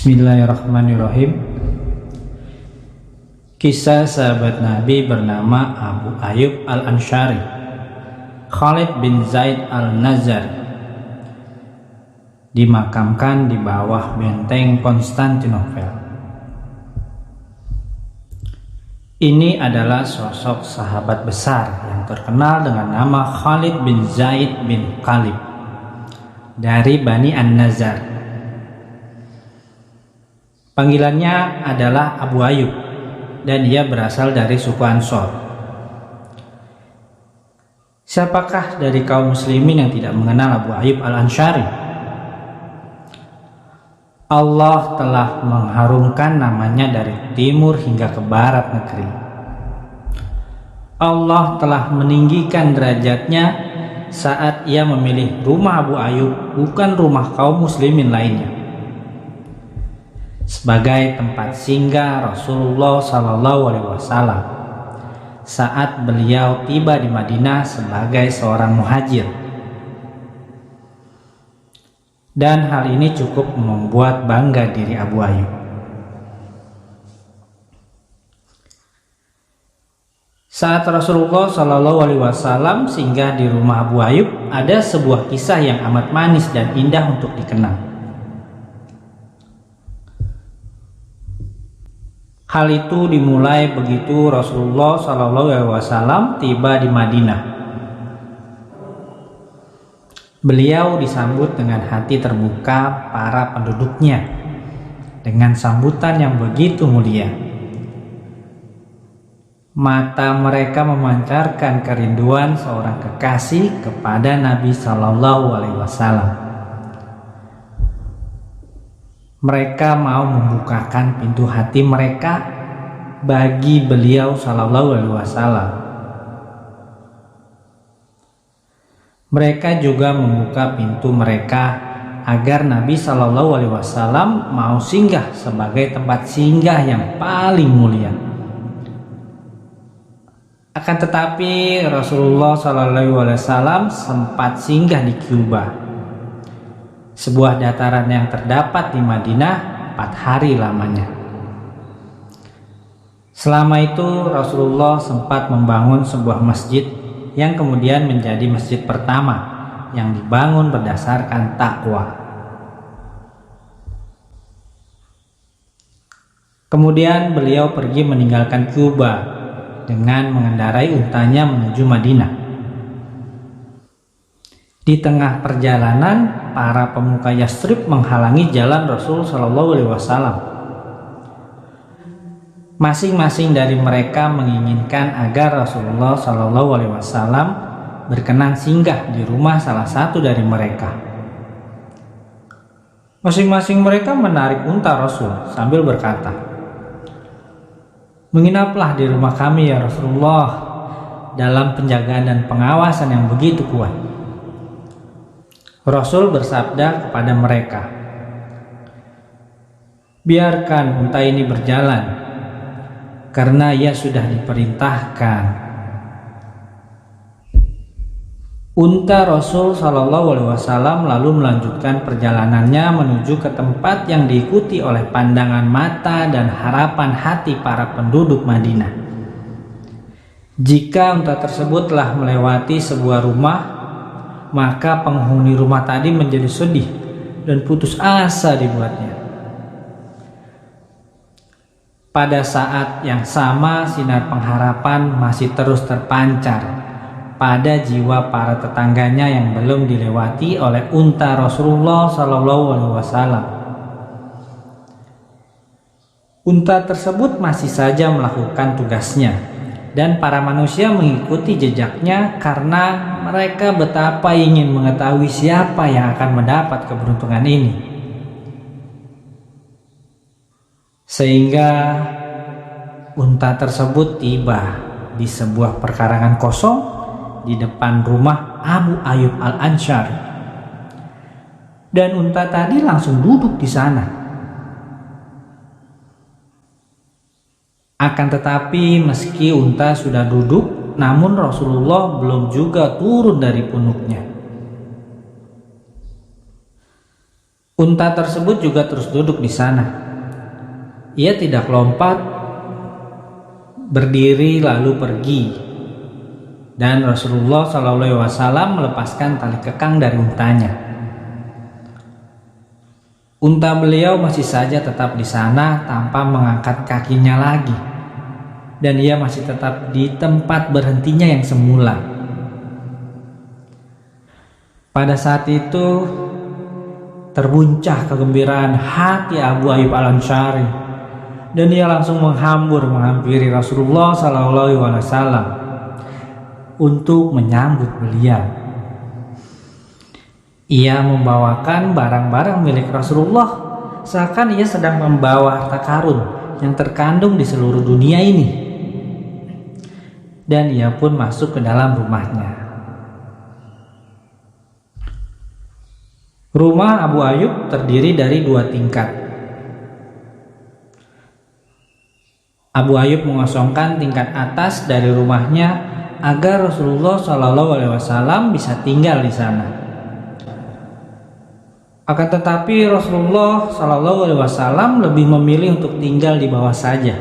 Bismillahirrahmanirrahim. Kisah sahabat Nabi bernama Abu Ayyub Al-Ansyari, Khalid bin Zaid Al-Nazari, dimakamkan di bawah benteng Konstantinopel. Ini adalah sosok sahabat besar yang terkenal dengan nama Khalid bin Zaid bin Khalid dari Bani An-Nazar. Panggilannya adalah Abu Ayyub dan ia berasal dari suku Ansor. Siapakah dari kaum muslimin yang tidak mengenal Abu Ayyub Al-Ansyari? Allah telah mengharumkan namanya dari timur hingga ke barat negeri. Allah telah meninggikan derajatnya saat ia memilih rumah Abu Ayyub bukan rumah kaum muslimin lainnya sebagai tempat singgah Rasulullah SAW saat beliau tiba di Madinah sebagai seorang muhajir. Dan hal ini cukup membuat bangga diri Abu Ayyub. Saat Rasulullah SAW singgah di rumah Abu Ayyub, ada sebuah kisah yang amat manis dan indah untuk dikenang. Hal itu dimulai begitu Rasulullah SAW tiba di Madinah. Beliau disambut dengan hati terbuka para penduduknya dengan sambutan yang begitu mulia. Mata mereka memancarkan kerinduan seorang kekasih kepada Nabi SAW. Mereka mau membukakan pintu hati mereka bagi beliau SAW. Mereka juga membuka pintu mereka agar Nabi SAW mau singgah sebagai tempat singgah yang paling mulia. Akan tetapi Rasulullah SAW sempat singgah di Kuba, sebuah dataran yang terdapat di Madinah 4 hari lamanya. Selama itu Rasulullah sempat membangun sebuah masjid yang kemudian menjadi masjid pertama yang dibangun berdasarkan takwa. Kemudian beliau pergi meninggalkan Kuba dengan mengendarai untanya menuju Madinah. Di tengah perjalanan, para pemuka Yastrib menghalangi jalan Rasul SAW. Masing-masing dari mereka menginginkan agar Rasulullah SAW berkenan singgah di rumah salah satu dari mereka. Masing-masing mereka menarik unta Rasul sambil berkata, "Menginaplah di rumah kami ya Rasulullah, dalam penjagaan dan pengawasan yang begitu kuat." Rasul bersabda kepada mereka, "Biarkan unta ini berjalan, karena ia sudah diperintahkan." Unta Rasul SAW lalu melanjutkan perjalanannya menuju ke tempat yang diikuti oleh pandangan mata dan harapan hati para penduduk Madinah. Jika unta tersebut telah melewati sebuah rumah, maka penghuni rumah tadi menjadi sedih dan putus asa dibuatnya. Pada saat yang sama, sinar pengharapan masih terus terpancar pada jiwa para tetangganya yang belum dilewati oleh unta Rasulullah SAW. Unta tersebut masih saja melakukan tugasnya, dan para manusia mengikuti jejaknya karena mereka betapa ingin mengetahui siapa yang akan mendapat keberuntungan ini. Sehingga unta tersebut tiba di sebuah perkarangan kosong di depan rumah Abu Ayyub Al-Ansyari. Dan unta tadi langsung duduk di sana. Akan tetapi meski unta sudah duduk, namun Rasulullah belum juga turun dari punuknya. Unta tersebut juga terus duduk di sana. Ia tidak lompat, berdiri lalu pergi. Dan Rasulullah SAW melepaskan tali kekang dari untanya. Unta beliau masih saja tetap di sana tanpa mengangkat kakinya lagi. Dan ia masih tetap di tempat berhentinya yang semula. Pada saat itu terbuncah kegembiraan hati Abu Ayyub Al-Ansari, dan ia langsung menghampiri Rasulullah SAW untuk menyambut beliau. Ia membawakan barang-barang milik Rasulullah, seakan ia sedang membawa harta karun yang terkandung di seluruh dunia ini. Dan ia pun masuk ke dalam rumahnya. Rumah Abu Ayyub terdiri dari 2 tingkat. Abu Ayyub mengosongkan tingkat atas dari rumahnya agar Rasulullah SAW bisa tinggal di sana. Akan tetapi Rasulullah SAW lebih memilih untuk tinggal di bawah saja.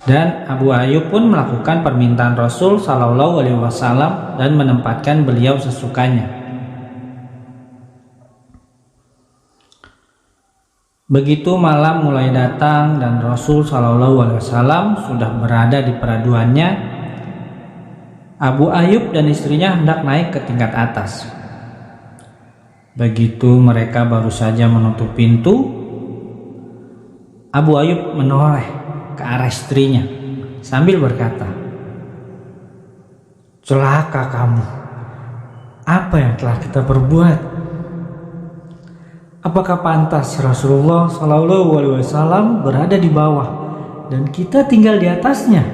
Dan Abu Ayyub pun melakukan permintaan Rasul SAW dan menempatkan beliau sesukanya. Begitu malam mulai datang dan Rasul SAW sudah berada di peraduannya, Abu Ayyub dan istrinya hendak naik ke tingkat atas. Begitu mereka baru saja menutup pintu, Abu Ayyub menoleh ke arah istrinya sambil berkata, "Celaka kamu, apa yang telah kita perbuat? Apakah pantas Rasulullah SAW berada di bawah dan kita tinggal di atasnya?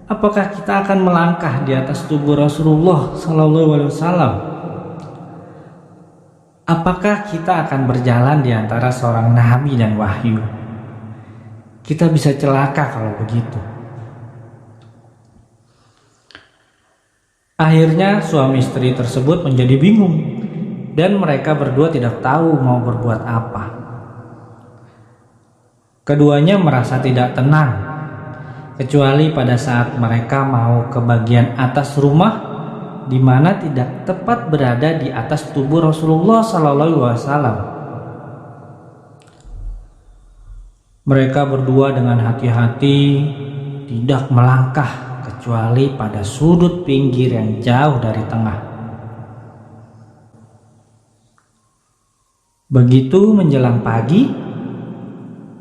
Apakah kita akan melangkah di atas tubuh Rasulullah SAW? Apakah kita akan berjalan di antara seorang nabi dan wahyu? Kita bisa celaka kalau begitu." Akhirnya suami istri tersebut menjadi bingung dan mereka berdua tidak tahu mau berbuat apa. Keduanya merasa tidak tenang, kecuali pada saat mereka mau ke bagian atas rumah di mana tidak tepat berada di atas tubuh Rasulullah SAW. Mereka berdua dengan hati-hati tidak melangkah kecuali pada sudut pinggir yang jauh dari tengah. Begitu menjelang pagi,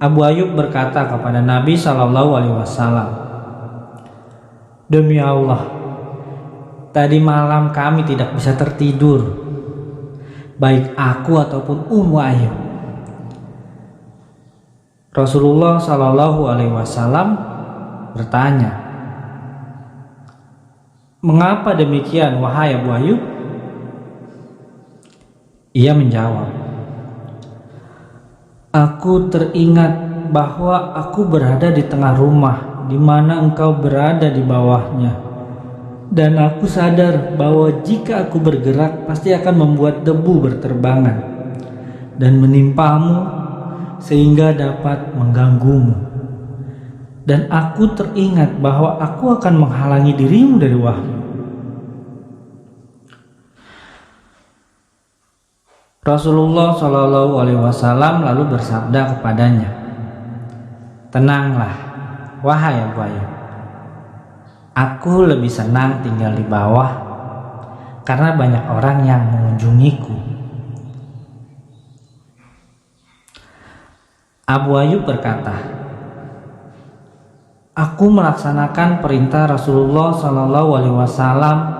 Abu Ayyub berkata kepada Nabi SAW, "Demi Allah, tadi malam kami tidak bisa tertidur, baik aku ataupun Ummu Ayyub." Rasulullah SAW bertanya, "Mengapa demikian, wahai Abu Ayyub?" Ia menjawab, "Aku teringat bahwa aku berada di tengah rumah di mana engkau berada di bawahnya. Dan aku sadar bahwa jika aku bergerak pasti akan membuat debu berterbangan dan menimpamu sehingga dapat mengganggumu. Dan aku teringat bahwa aku akan menghalangi dirimu dari wahyu." Rasulullah SAW lalu bersabda kepadanya, "Tenanglah, wahai Abu Ayyub. Aku lebih senang tinggal di bawah karena banyak orang yang mengunjungiku." Abu Ayyub berkata, "Aku melaksanakan perintah Rasulullah SAW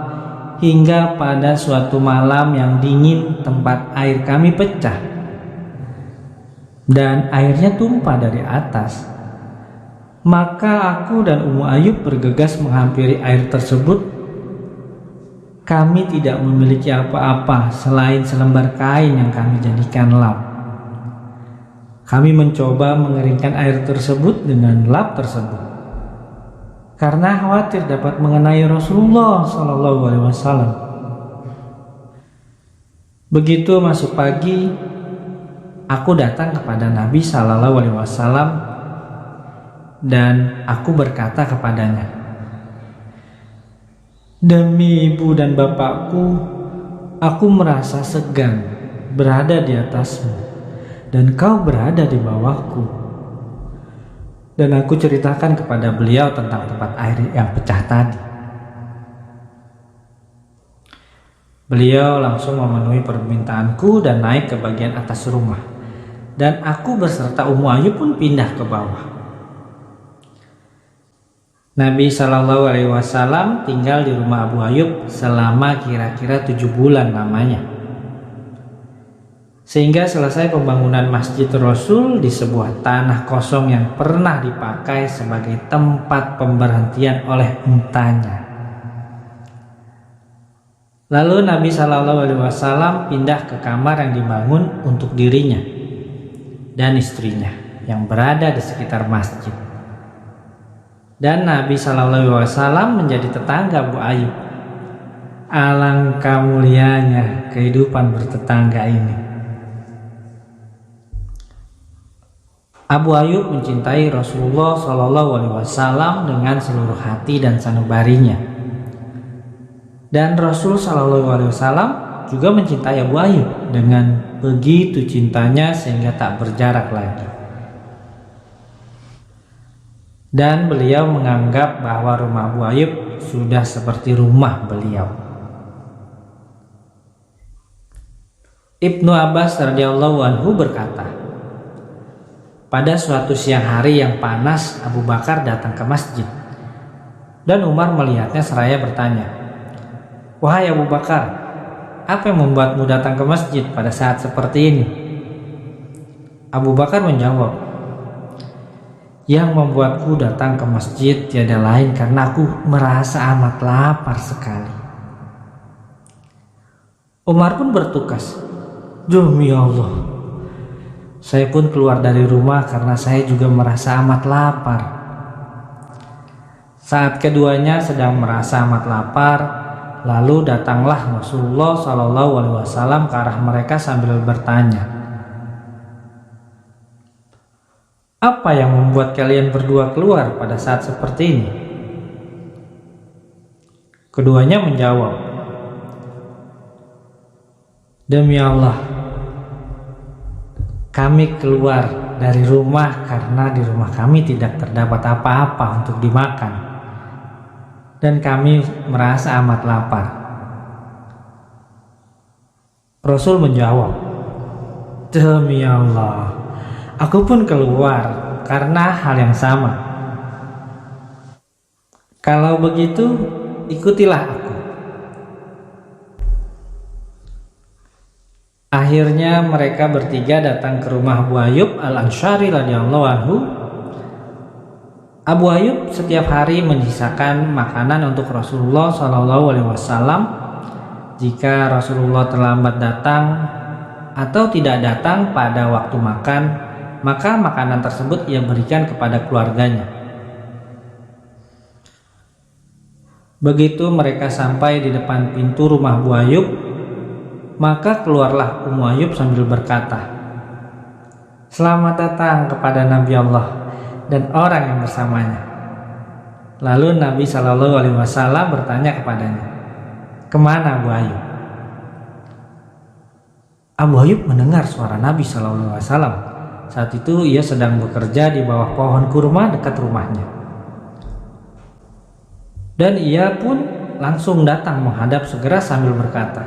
hingga pada suatu malam yang dingin tempat air kami pecah dan airnya tumpah dari atas. Maka aku dan Ummu Ayyub bergegas menghampiri air tersebut. Kami tidak memiliki apa-apa selain selembar kain yang kami jadikan lap. Kami mencoba mengeringkan air tersebut dengan lap tersebut karena khawatir dapat mengenai Rasulullah SAW. Begitu masuk pagi, aku datang kepada Nabi Shallallahu Alaihi Wasallam dan aku berkata kepadanya, "Demi ibu dan bapakku, aku merasa segan berada di atasmu dan kau berada di bawahku." Dan aku ceritakan kepada beliau tentang tempat air yang pecah tadi. Beliau langsung memenuhi permintaanku dan naik ke bagian atas rumah. Dan aku beserta Ummu Ayyub pun pindah ke bawah. Nabi Shallallahu Alaihi Wasallam tinggal di rumah Abu Ayyub selama kira-kira 7 bulan lamanya. Sehingga selesai pembangunan Masjid Rasul di sebuah tanah kosong yang pernah dipakai sebagai tempat pemberhentian oleh untanya. Lalu Nabi Shallallahu Alaihi Wasallam pindah ke kamar yang dibangun untuk dirinya dan istrinya yang berada di sekitar masjid. Dan Nabi Shallallahu Alaihi Wasallam menjadi tetangga Abu Ayyub. Alangkah mulianya kehidupan bertetangga ini. Abu Ayyub mencintai Rasulullah Shallallahu Alaihi Wasallam dengan seluruh hati dan sanubarinya. Dan Rasul Shallallahu Alaihi Wasallam juga mencintai Abu Ayyub dengan begitu cintanya sehingga tak berjarak lagi. Dan beliau menganggap bahwa rumah Abu Ayyub sudah seperti rumah beliau. Ibnu Abbas radhiyallahu anhu berkata, pada suatu siang hari yang panas, Abu Bakar datang ke masjid. Dan Umar melihatnya seraya bertanya, "Wahai Abu Bakar, apa yang membuatmu datang ke masjid pada saat seperti ini?" Abu Bakar menjawab, "Yang membuatku datang ke masjid tiada lain karena aku merasa amat lapar sekali." Umar pun bertukas, "Demi Allah, saya pun keluar dari rumah karena saya juga merasa amat lapar." Saat keduanya sedang merasa amat lapar, lalu datanglah Rasulullah Shallallahu Alaihi Wasallam ke arah mereka sambil bertanya, "Apa yang membuat kalian berdua keluar pada saat seperti ini?" Keduanya menjawab, "Demi Allah, kami keluar dari rumah karena di rumah kami tidak terdapat apa-apa untuk dimakan. Dan kami merasa amat lapar." Rasul menjawab, "Demi Allah, aku pun keluar karena hal yang sama. Kalau begitu, ikutilah aku." Akhirnya mereka bertiga datang ke rumah Abu Ayyub Al-Ansyari radhiyallahu anhu. Abu Ayyub setiap hari menyisakan makanan untuk Rasulullah Shallallahu Alaihi Wasallam. Jika Rasulullah terlambat datang atau tidak datang pada waktu makan, maka makanan tersebut ia berikan kepada keluarganya. Begitu mereka sampai di depan pintu rumah Abu Ayyub, maka keluarlah Ummu Ayyub sambil berkata, "Selamat datang kepada Nabi Allah dan orang yang bersamanya." Lalu Nabi Shallallahu Alaihi Wasallam bertanya kepadanya, "Kemana Abu Ayyub?" Abu Ayyub mendengar suara Nabi Shallallahu Alaihi Wasallam. Saat itu ia sedang bekerja di bawah pohon kurma dekat rumahnya. Dan ia pun langsung datang menghadap segera sambil berkata,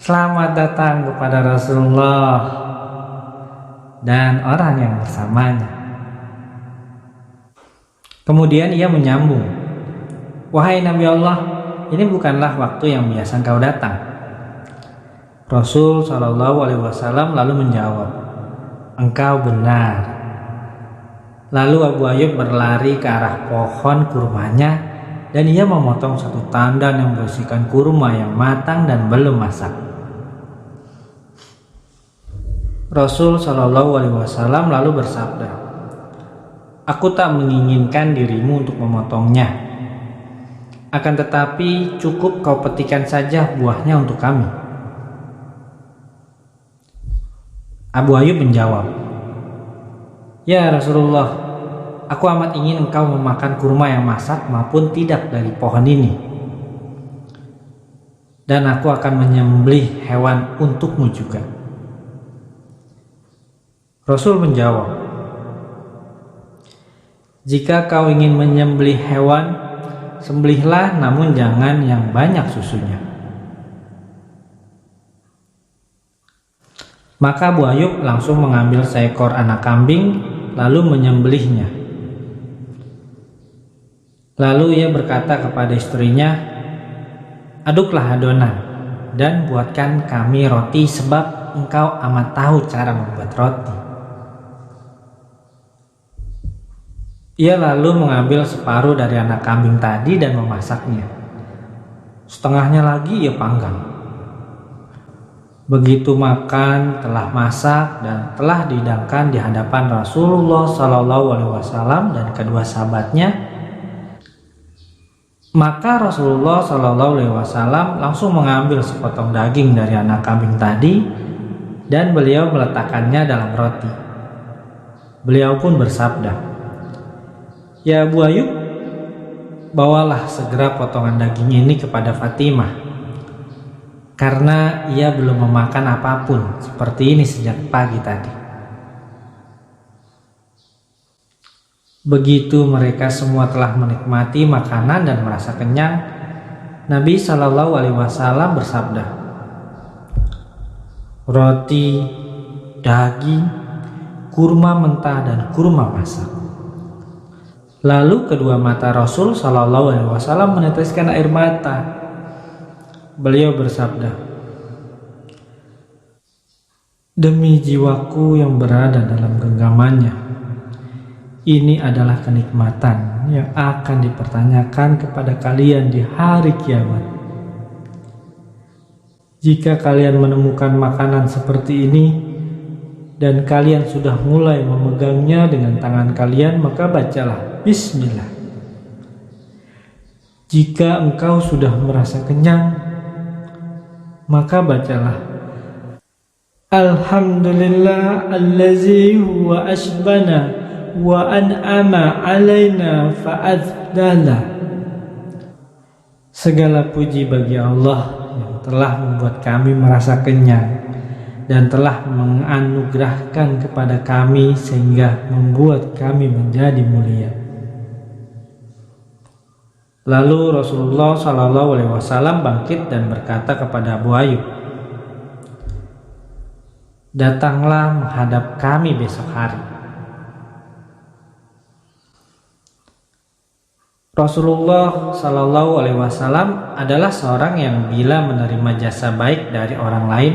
"Selamat datang kepada Rasulullah dan orang yang bersamanya." Kemudian ia menyambung, "Wahai Nabi Allah, ini bukanlah waktu yang biasa engkau datang." Rasul Shallallahu Alaihi Wasallam lalu menjawab, "Engkau benar." Lalu Abu Ayyub berlari ke arah pohon kurmanya dan ia memotong satu tandan yang berisikan kurma yang matang dan belum masak. Rasul Shallallahu Alaihi Wasallam lalu bersabda, "Aku tak menginginkan dirimu untuk memotongnya. Akan tetapi cukup kau petikan saja buahnya untuk kami." Abu Ayyub menjawab, "Ya Rasulullah, aku amat ingin engkau memakan kurma yang masak maupun tidak dari pohon ini. Dan aku akan menyembelih hewan untukmu juga." Rasul menjawab, "Jika kau ingin menyembelih hewan, sembelihlah, namun jangan yang banyak susunya." Maka Abu Ayyub langsung mengambil seekor anak kambing lalu menyembelihnya. Lalu ia berkata kepada istrinya, "Aduklah adonan dan buatkan kami roti, sebab engkau amat tahu cara membuat roti." Ia lalu mengambil separuh dari anak kambing tadi dan memasaknya. Setengahnya lagi ia panggang. Begitu makan, telah masak, dan telah dihidangkan di hadapan Rasulullah SAW dan kedua sahabatnya, maka Rasulullah SAW langsung mengambil sepotong daging dari anak kambing tadi dan beliau meletakkannya dalam roti. Beliau pun bersabda, "Ya Abu Ayyub, bawalah segera potongan daging ini kepada Fatimah, karena ia belum memakan apapun seperti ini sejak pagi tadi." Begitu mereka semua telah menikmati makanan dan merasa kenyang, Nabi SAW bersabda, "Roti, daging, kurma mentah, dan kurma masak." Lalu kedua mata Rasul SAW meneteskan air mata. Beliau bersabda, "Demi jiwaku yang berada dalam genggamannya, ini adalah kenikmatan yang akan dipertanyakan kepada kalian di hari kiamat. Jika kalian menemukan makanan seperti ini dan kalian sudah mulai memegangnya dengan tangan kalian, maka bacalah Bismillah. Jika engkau sudah merasa kenyang, maka bacalah Alhamdulillah allazi huwa ashbana wa an'ama alaina fa'adlana." Segala puji bagi Allah yang telah membuat kami merasa kenyang dan telah menganugerahkan kepada kami sehingga membuat kami menjadi mulia. Lalu Rasulullah SAW bangkit dan berkata kepada Abu Ayyub, "Datanglah menghadap kami besok hari." Rasulullah SAW adalah seorang yang bila menerima jasa baik dari orang lain,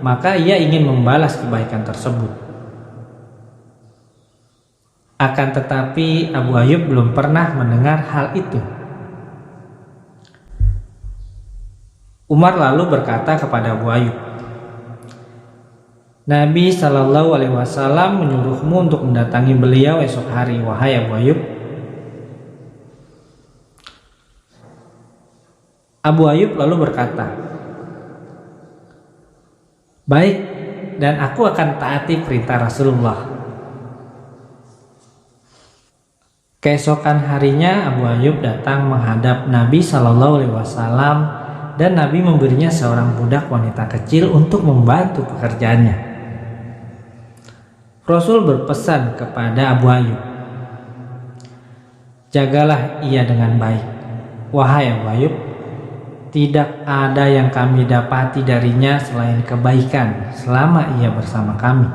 maka ia ingin membalas kebaikan tersebut. Akan tetapi Abu Ayyub belum pernah mendengar hal itu. Umar lalu berkata kepada Abu Ayyub, "Nabi SAW menyuruhmu untuk mendatangi beliau esok hari, wahai Abu Ayyub." Abu Ayyub lalu berkata, "Baik, dan aku akan taati perintah Rasulullah." Keesokan harinya Abu Ayyub datang menghadap Nabi SAW dan Nabi memberinya seorang budak wanita kecil untuk membantu pekerjaannya. Rasul berpesan kepada Abu Ayyub, "Jagalah ia dengan baik. Wahai Abu Ayyub, tidak ada yang kami dapati darinya selain kebaikan selama ia bersama kami."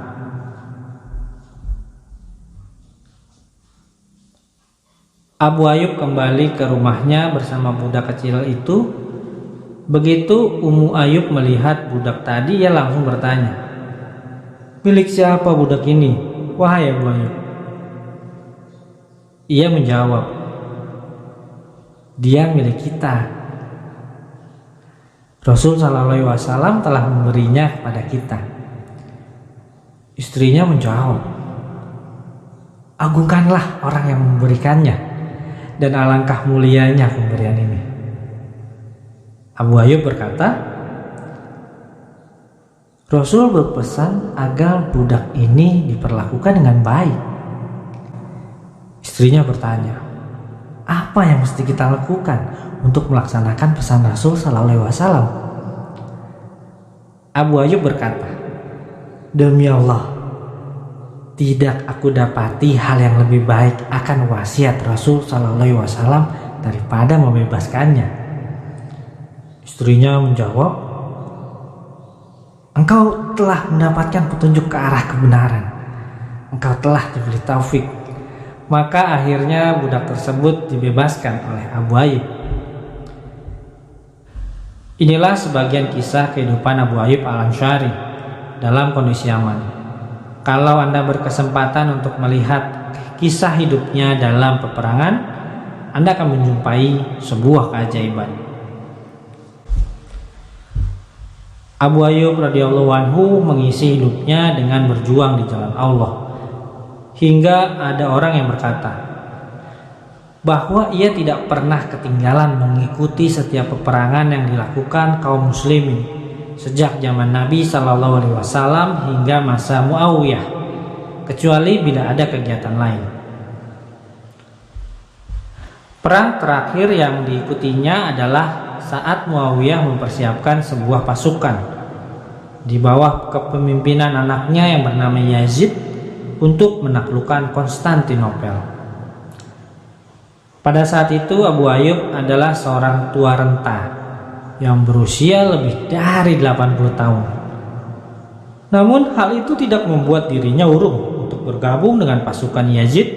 Abu Ayyub kembali ke rumahnya bersama budak kecil itu. Begitu Ummu Ayyub melihat budak tadi, ia langsung bertanya, "Milik siapa budak ini, wahai Abu Ayyub?" Ia menjawab, "Dia milik kita. Rasul SAW telah memberinya kepada kita." Istrinya menjawab, "Agungkanlah orang yang memberikannya, dan alangkah mulianya pemberian ini." Abu Ayyub berkata, Rasul berpesan agar budak ini diperlakukan dengan baik. Istrinya bertanya, apa yang mesti kita lakukan untuk melaksanakan pesan Rasul Sallallahu Alaihi Wasallam? Abu Ayyub berkata, demi Allah, tidak aku dapati hal yang lebih baik akan wasiat Rasul Sallallahu Alaihi Wasallam daripada membebaskannya. Istrinya menjawab, engkau telah mendapatkan petunjuk ke arah kebenaran. Engkau telah diberi taufik. Maka akhirnya budak tersebut dibebaskan oleh Abu Ayyub. Inilah sebagian kisah kehidupan Abu Ayyub Al-Ansyari dalam kondisi aman. Kalau Anda berkesempatan untuk melihat kisah hidupnya dalam peperangan, Anda akan menjumpai sebuah keajaiban. Abu Ayyub radhiyallahu anhu mengisi hidupnya dengan berjuang di jalan Allah. Hingga ada orang yang berkata bahwa ia tidak pernah ketinggalan mengikuti setiap peperangan yang dilakukan kaum muslimin sejak zaman Nabi Sallallahu Alaihi Wasallam hingga masa Muawiyah, kecuali bila ada kegiatan lain. Perang terakhir yang diikutinya adalah saat Muawiyah mempersiapkan sebuah pasukan di bawah kepemimpinan anaknya yang bernama Yazid untuk menaklukkan Konstantinopel. Pada saat itu Abu Ayyub adalah seorang tua renta yang berusia lebih dari 80 tahun. Namun hal itu tidak membuat dirinya urung untuk bergabung dengan pasukan Yazid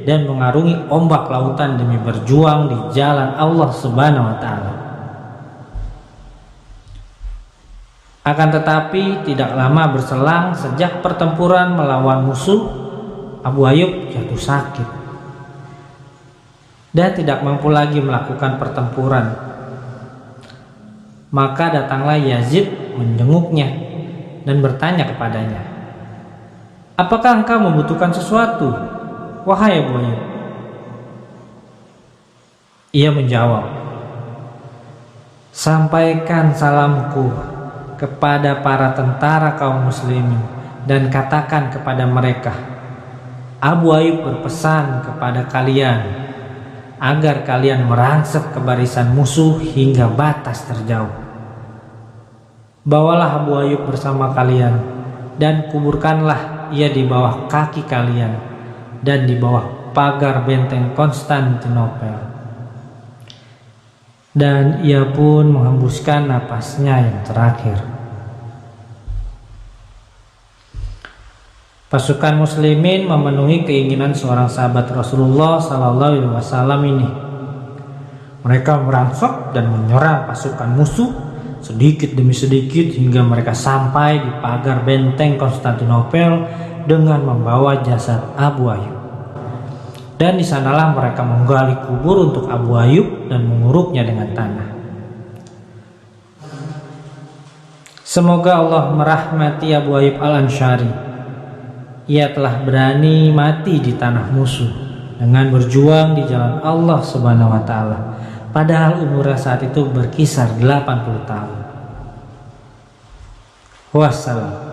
dan mengarungi ombak lautan demi berjuang di jalan Allah Subhanahu wa taala. Akan tetapi tidak lama berselang sejak pertempuran melawan musuh, Abu Ayyub jatuh sakit dan tidak mampu lagi melakukan pertempuran. Maka datanglah Yazid menjenguknya dan bertanya kepadanya, apakah engkau membutuhkan sesuatu, wahai Abu Ayyub? Ia menjawab, sampaikan salamku kepada para tentara kaum muslimin dan katakan kepada mereka, Abu Ayyub berpesan kepada kalian agar kalian merangsek ke barisan musuh hingga batas terjauh. Bawalah Abu Ayyub bersama kalian dan kuburkanlah ia di bawah kaki kalian dan di bawah pagar benteng Konstantinopel. Dan ia pun menghembuskan napasnya yang terakhir. Pasukan muslimin memenuhi keinginan seorang sahabat Rasulullah Sallallahu Alaihi Wasallam ini. Mereka merangsek dan menyerang pasukan musuh sedikit demi sedikit hingga mereka sampai di pagar benteng Konstantinopel dengan membawa jasad Abu Ayyub. Dan di sanalah mereka menggali kubur untuk Abu Ayyub dan menguruknya dengan tanah. Semoga Allah merahmati Abu Ayyub Al-Ansyari. Ia telah berani mati di tanah musuh dengan berjuang di jalan Allah Subhanahu wa taala. Padahal umurnya saat itu berkisar 80 tahun. Wassalam.